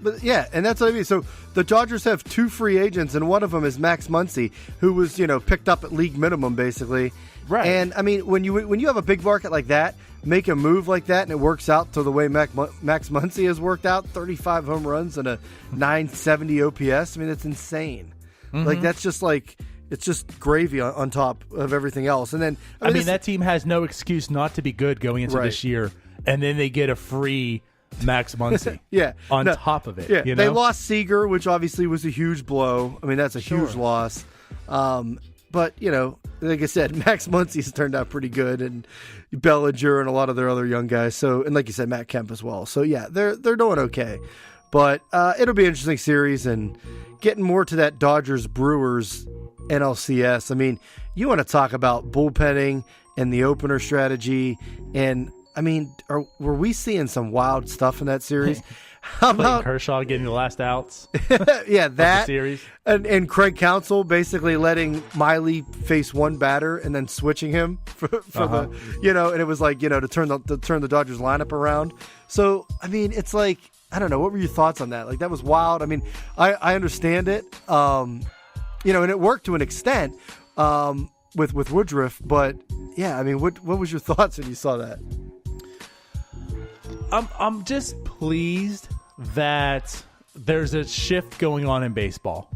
But yeah, and that's what I mean. So the Dodgers have 2 free agents, and one of them is Max Muncy, who was picked up at league minimum basically. Right. And I mean, when you have a big market like that, make a move like that, and it works out to the way Max Muncy has worked out, 35 home runs and a 970 OPS. I mean, it's insane. Mm-hmm. Like that's just like. It's just gravy on top of everything else. And then I mean that team has no excuse not to be good going into this year, and then they get a free Max Muncy on top of it. Yeah. They lost Seager, which obviously was a huge blow. I mean, that's a huge loss. But, like I said, Max Muncy's turned out pretty good, and Bellinger and a lot of their other young guys. So, and like you said, Matt Kemp as well. So, yeah, they're doing okay. But it'll be an interesting series, and getting more to that Dodgers-Brewers NLCS. I mean, you want to talk about bullpenning and the opener strategy, and I mean, were we seeing some wild stuff in that series? How about Kershaw getting the last outs? Yeah, that series, and Craig Counsell basically letting Miley face one batter and then switching him for the and it was like to turn the Dodgers lineup around. So I mean, it's like I don't know. What were your thoughts on that? Like that was wild. I mean, I understand it. And it worked to an extent with Woodruff, but yeah, I mean, what was your thoughts when you saw that? I'm just pleased that there's a shift going on in baseball,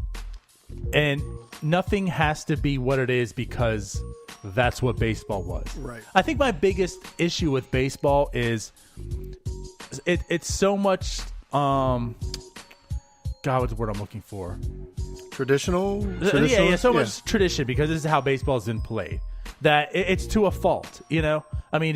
and nothing has to be what it is because that's what baseball was. Right. I think my biggest issue with baseball is it's so much. God, what's the word I'm looking for? Traditional? Yeah, so much tradition because this is how baseball's been played. That it's to a fault, I mean,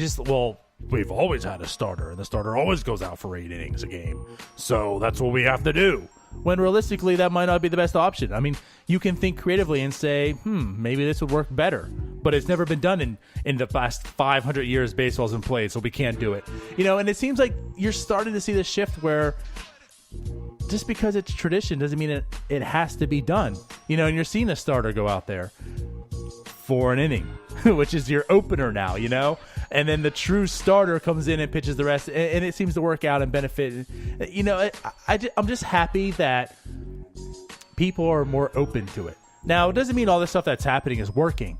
we've always had a starter, and the starter always goes out for 8 innings a game. So that's what we have to do. When realistically, that might not be the best option. I mean, you can think creatively and say, maybe this would work better. But it's never been done in the past 500 years baseball's been played, so we can't do it. And it seems like you're starting to see the shift where just because it's tradition doesn't mean it has to be done. And you're seeing a starter go out there for an inning, which is your opener now, and then the true starter comes in and pitches the rest, and it seems to work out and benefit. I'm just happy that people are more open to it. Now, it doesn't mean all the stuff that's happening is working,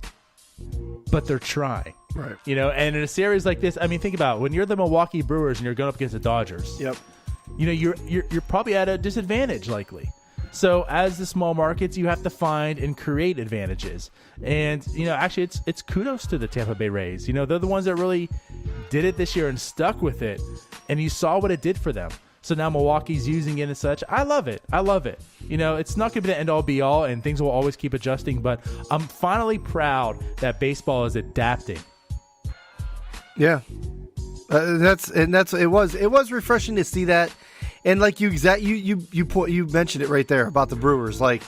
but they're trying. Right. And in a series like this, I mean, think about it. When you're the Milwaukee Brewers and you're going up against the Dodgers. Yep. You're probably at a disadvantage likely. So as the small markets, you have to find and create advantages. And, actually it's kudos to the Tampa Bay Rays. They're the ones that really did it this year and stuck with it. And you saw what it did for them. So now Milwaukee's using it and such. I love it. It's not going to be the end all be all, and things will always keep adjusting. But I'm finally proud that baseball is adapting. Yeah. It was refreshing to see that. And like you mentioned it right there about the Brewers. Like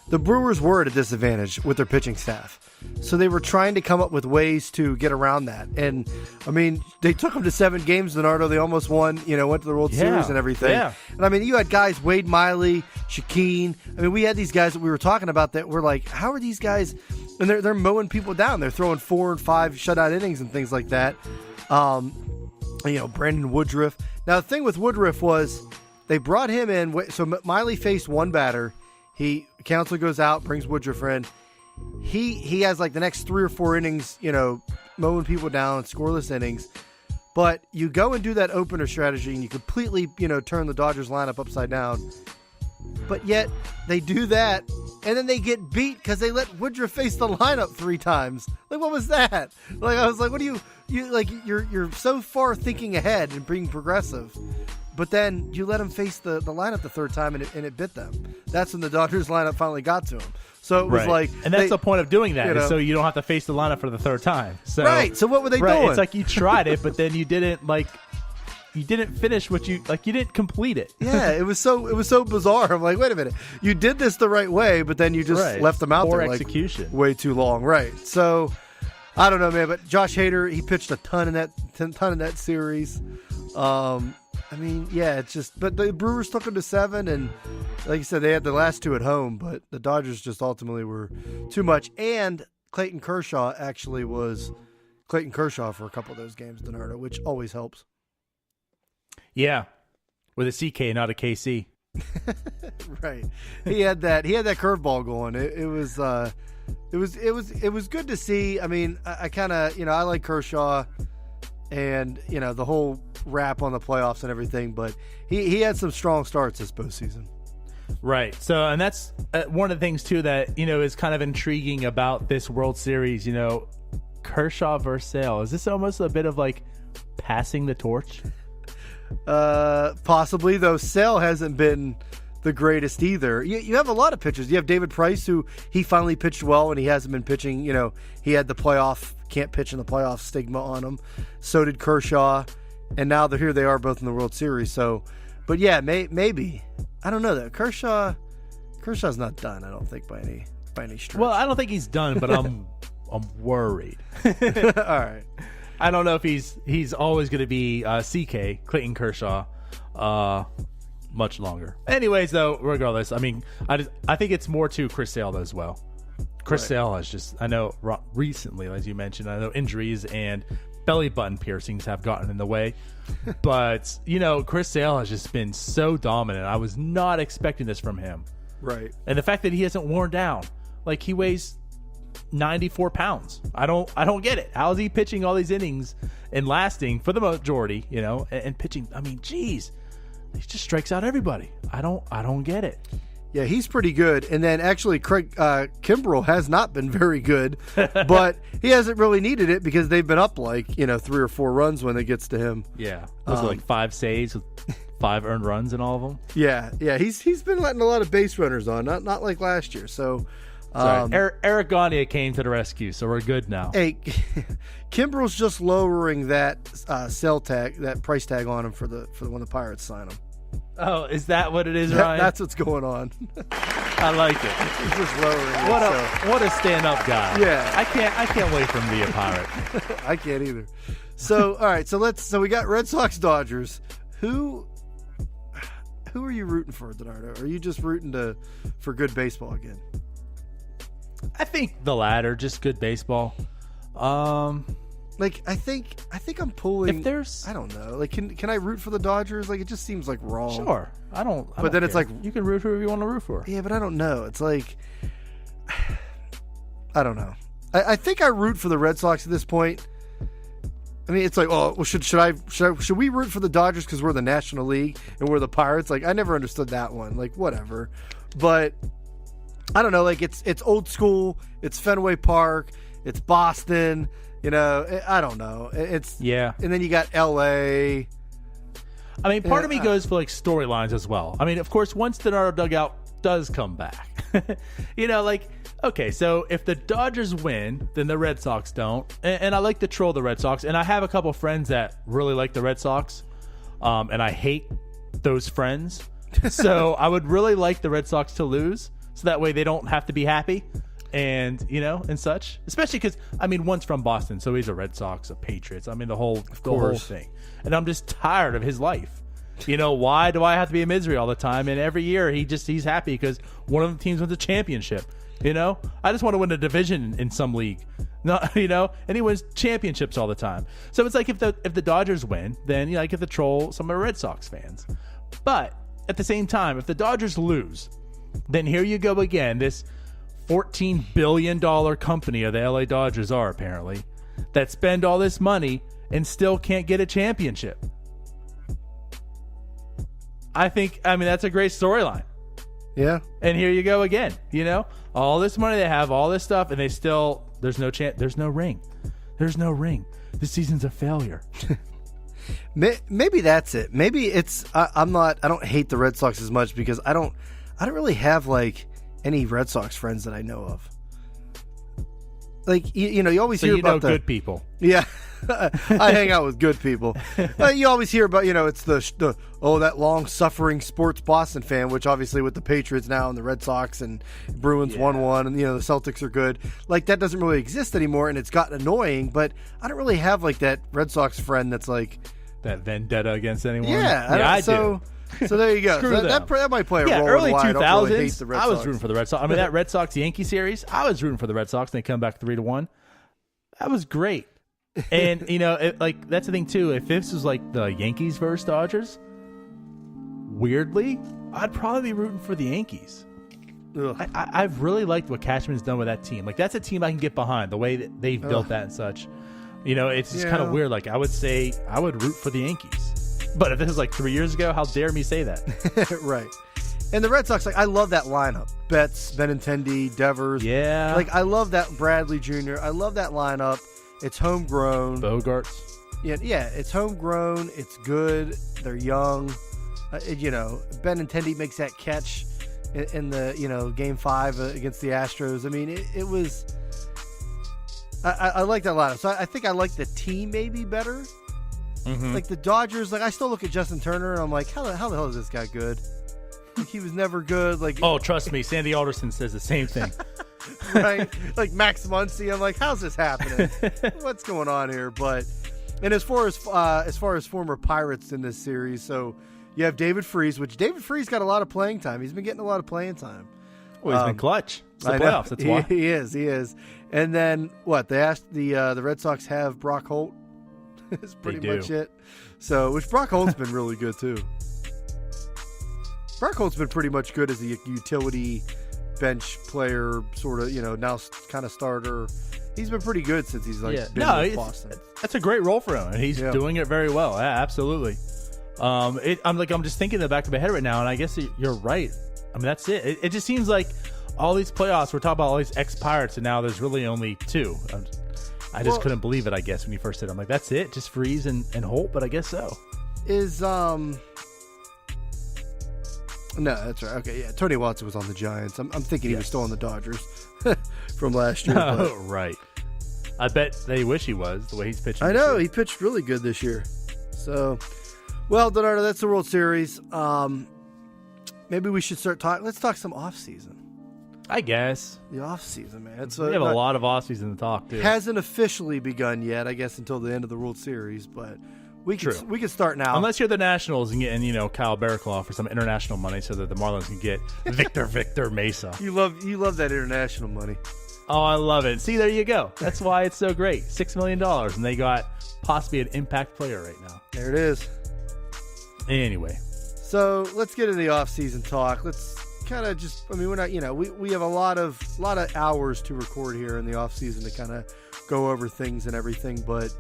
the Brewers were at a disadvantage with their pitching staff. So they were trying to come up with ways to get around that. And I mean, they took them to 7 games, DiNardo. They almost won, went to the World Series and everything. Yeah. And I mean, you had guys, Wade Miley, Shaquille. I mean, we had these guys that we were talking about that were like, how are these guys? And they're mowing people down. They're throwing 4 and 5 shutout innings and things like that. Brandon Woodruff. Now, the thing with Woodruff was they brought him in. So Miley faced one batter. Counsell goes out, brings Woodruff in. He has like the next 3 or 4 innings, mowing people down, scoreless innings. But you go and do that opener strategy and you completely, turn the Dodgers lineup upside down. But yet they do that and then they get beat because they let Woodruff face the lineup 3 times. Like, what was that? Like, I was like, what do you like? You're so far thinking ahead and being progressive. But then you let him face the lineup the 3rd time and it bit them. That's when the Dodgers lineup finally got to him. So it was like, and that's the point of doing that, is so you don't have to face the lineup for the 3rd time. So, right. So what were they doing? It's like you tried it, but then you didn't finish what you didn't complete it. Yeah, it was so bizarre. I'm like, wait a minute, you did this the right way, but then you just left them out there execution way too long. Right. So I don't know, man. But Josh Hader, he pitched a ton in that series. I mean, yeah, it's just, but the Brewers took them to 7, and like you said, they had the last 2 at home, but the Dodgers just ultimately were too much. And Clayton Kershaw was Clayton Kershaw for a couple of those games, DiNardo, which always helps. Yeah, with a CK, not a KC. Right. He had that curveball going. It was good to see. I mean, I kind of, I like Kershaw and, the whole rap on the playoffs and everything, but he had some strong starts this postseason. Right. So, and that's one of the things too that, is kind of intriguing about this World Series, Kershaw versus Sale. Is this almost a bit of like passing the torch? Possibly, though. Sale hasn't been the greatest either. You have a lot of pitchers. You have David Price, who he finally pitched well, and he hasn't been pitching. He had the can't pitch in the playoff stigma on him. So did Kershaw, and now here they are both in the World Series. So, but yeah, maybe I don't know that Kershaw's not done. I don't think by any stretch. Well, I don't think he's done, but I'm worried. All right. I don't know if he's always going to be CK, Clayton Kershaw, much longer. Anyways, though, regardless, I mean, I think it's more to Chris Sale as well. Chris Sale has just, I know recently, as you mentioned, I know injuries and belly button piercings have gotten in the way. But, Chris Sale has just been so dominant. I was not expecting this from him. Right. And the fact that he hasn't worn down. Like, he weighs 94 pounds. I don't get it. How is he pitching all these innings and lasting for the majority, and pitching? I mean, geez, he just strikes out everybody. I don't get it. Yeah, he's pretty good. And then actually Craig Kimbrell has not been very good, but he hasn't really needed it because they've been up 3 or 4 runs when it gets to him. Yeah. Was it 5 saves with 5 earned runs in all of them? Yeah. He's been letting a lot of base runners on, not like last year. So Eric Gagne came to the rescue, so we're good now. Hey, Kimbrell's just lowering that sell tag, that price tag on him for when the Pirates sign him. Oh, is that what it is, Ryan? That's what's going on. I like it. He's just lowering what a stand-up guy. Yeah, I can't wait for him to be a Pirate. I can't either. So all right, so we got Red Sox Dodgers. Who are you rooting for, DiNardo? Are you just rooting for good baseball again? I think the latter, just good baseball. I think I'm pulling. If there's, I don't know. Can I root for the Dodgers? It just seems like wrong. Sure, I don't. But then it's like you can root for whoever you want to root for. Yeah, but I don't know. It's like I don't know. I think I root for the Red Sox at this point. I mean, it's like, oh, well, should we root for the Dodgers because we're the National League and we're the Pirates? I never understood that one. Whatever. But I don't know. It's old school. It's Fenway Park. It's Boston. I don't know. Yeah. And then you got L.A. I mean, part of me goes for storylines as well. I mean, of course, once DiNardo dugout does come back, okay, so if the Dodgers win, then the Red Sox don't. And I like to troll the Red Sox. And I have a couple friends that really like the Red Sox. And I hate those friends. So I would really like the Red Sox to lose. So that way they don't have to be happy. And, and such. Especially because, one's from Boston, so he's a Red Sox, a Patriots. The whole thing. And I'm just tired of his life. Why do I have to be in misery all the time? And every year he's happy because one of the teams wins a championship. I just want to win a division in some league. No, and he wins championships all the time. So it's like if the Dodgers win, then I get to troll some of the Red Sox fans. But at the same time, if the Dodgers lose, then here you go again. This $14 billion company of the LA Dodgers are apparently that spend all this money and still can't get a championship. I think, that's a great storyline. Yeah. And here you go again, all this money they have, all this stuff, and they still, there's no ring. There's no ring. This season's a failure. Maybe that's it. Maybe it's, I don't hate the Red Sox as much because I don't really have any Red Sox friends that I know of. You always hear about good people. Yeah, I hang out with good people. You always hear about, it's that long-suffering sports Boston fan, which obviously with the Patriots now and the Red Sox and Bruins 1-1 and, the Celtics are good. That doesn't really exist anymore, and it's gotten annoying, but I don't really have, that Red Sox friend that's that vendetta against anyone? Yeah, I do. So there you go. That might play a role. Early in why 2000s, I don't really hate the Red I was Sox. rooting for the Red Sox. That Red Sox-Yankee series, I was rooting for the Red Sox, and they come back 3-1. That was great. And, that's the thing, too. If this was the Yankees versus Dodgers, weirdly, I'd probably be rooting for the Yankees. Ugh. I've really liked what Cashman's done with that team. Like, that's a team I can get behind, the way that they've built that and such. You know, it's just kind of weird. Like, I would say I would root for the Yankees. But if this was like 3 years ago, how dare me say that? Right. And the Red Sox, like, I love that lineup. Betts, Benintendi, Devers. Yeah. Like, I love that Bradley Jr. I love that lineup. It's homegrown. Bogarts. Yeah, it's homegrown. It's good. They're young. You know, Benintendi makes that catch in the, you know, Game 5 against the Astros. I mean, it was... I like that lineup. So I think I like the team maybe better. Mm-hmm. Like the Dodgers, like I still look at Justin Turner and I'm like, how the hell is this guy good? Like, he was never good. Like, oh, trust me, Sandy Alderson says the same thing. Right? Like Max Muncy, I'm like, how's this happening? What's going on here? But and as far as former Pirates in this series, so you have David Freese, which David Freese got a lot of playing time. He's been getting a lot of playing time. Well, he's been clutch. It's the playoffs. That's why he is. And then what? They asked the Red Sox have Brock Holt. Is pretty much it. So, which Brock Holt's been really good too. Brock Holt's been pretty much good as a utility bench player, sort of, you know, now kind of starter. He's been pretty good since he's been with Boston. That's a great role for him, and he's doing it very well. Yeah, absolutely. I'm just thinking in the back of my head right now, and I guess you're right. I mean, that's it. It just seems like all these playoffs, we're talking about all these ex-Pirates, and now there's really only two. I just couldn't believe it, I guess, when you first said it. I'm like, that's it? Just Freese and Holt? But I guess so. No, that's right. Okay, yeah. Tony Watson was on the Giants. I'm thinking he was still on the Dodgers from last year. Oh, right. I bet they wish he was, the way he's pitching. I know. He pitched really good this year. So, well, DiNardo, that's the World Series. Maybe we should start talking. Let's talk some offseason. I guess. The offseason, man. We have a lot of offseason to talk, too. Hasn't officially begun yet, I guess, until the end of the World Series, but we can start now. Unless you're the Nationals and getting, Kyle Barraclough for some international money so that the Marlins can get Victor Mesa. You love that international money. Oh, I love it. See, there you go. That's why it's so great. $6 million, and they got possibly an impact player right now. There it is. Anyway. So let's get into the offseason talk. Let's kind of just, we're not, we have a lot of hours to record here in the offseason to kind of go over things and everything. But,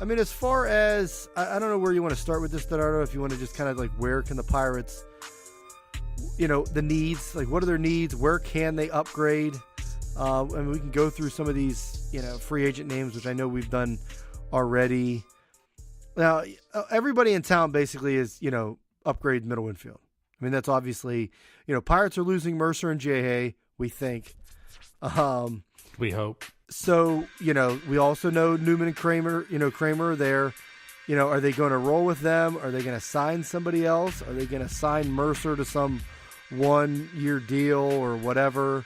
as far as, I don't know where you want to start with this, DiNardo, if you want to just kind of like, where can the Pirates, the needs, like what are their needs? Where can they upgrade? And we can go through some of these, free agent names, which I know we've done already. Now, everybody in town basically is, upgrade middle infield. That's obviously, Pirates are losing Mercer and J.A., we think. We hope. So, we also know Newman and Kramer are there. Are they going to roll with them? Are they going to sign somebody else? Are they going to sign Mercer to some 1-year deal or whatever?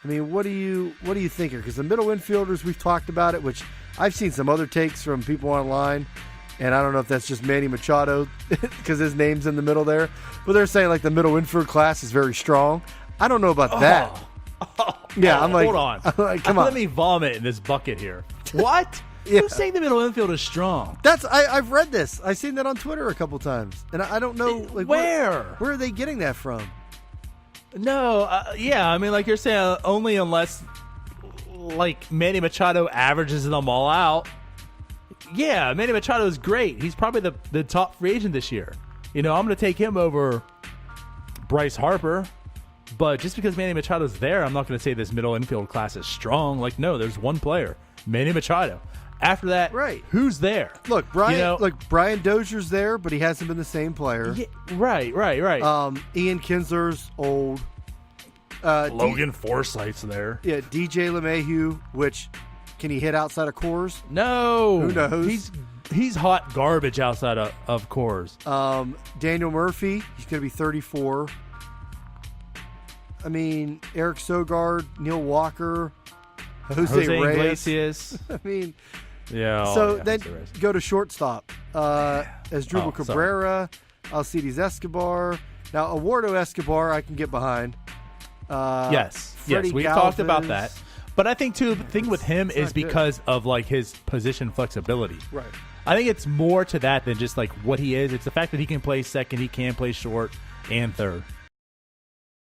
What do you think here? Because the middle infielders, we've talked about it, which I've seen some other takes from people online. And I don't know if that's just Manny Machado because his name's in the middle there. But they're saying like the middle infield class is very strong. I don't know about that. I'm like, hold on. Come on. Let me vomit in this bucket here. What? Who's saying the middle infield is strong? I've read this. I've seen that on Twitter a couple times. And I don't know. Like, where are they getting that from? No. Like you're saying, only unless like Manny Machado averages them all out. Yeah, Manny Machado is great. He's probably the top free agent this year. I'm going to take him over Bryce Harper. But just because Manny Machado's there, I'm not going to say this middle infield class is strong. Like, no, there's one player, Manny Machado. After that, right. Who's there? Look, Brian Dozier's there, but he hasn't been the same player. Yeah, right. Ian Kinsler's old. Logan Forsythe's there. Yeah, DJ LeMahieu, which... Can he hit outside of Coors? No. Who knows? He's hot garbage outside of Coors. Daniel Murphy, he's going to be 34. Eric Sogard, Neil Walker, Jose Reyes. Iglesias. Yeah. So then go to shortstop. Asdrubal Cabrera, Alcides Escobar. Now, Eduardo Escobar, I can get behind. Yes, we've talked about that. But I think, too, the thing with him is because of, like, his position flexibility. Right. I think it's more to that than just, like, what he is. It's the fact that he can play second, he can play short, and third.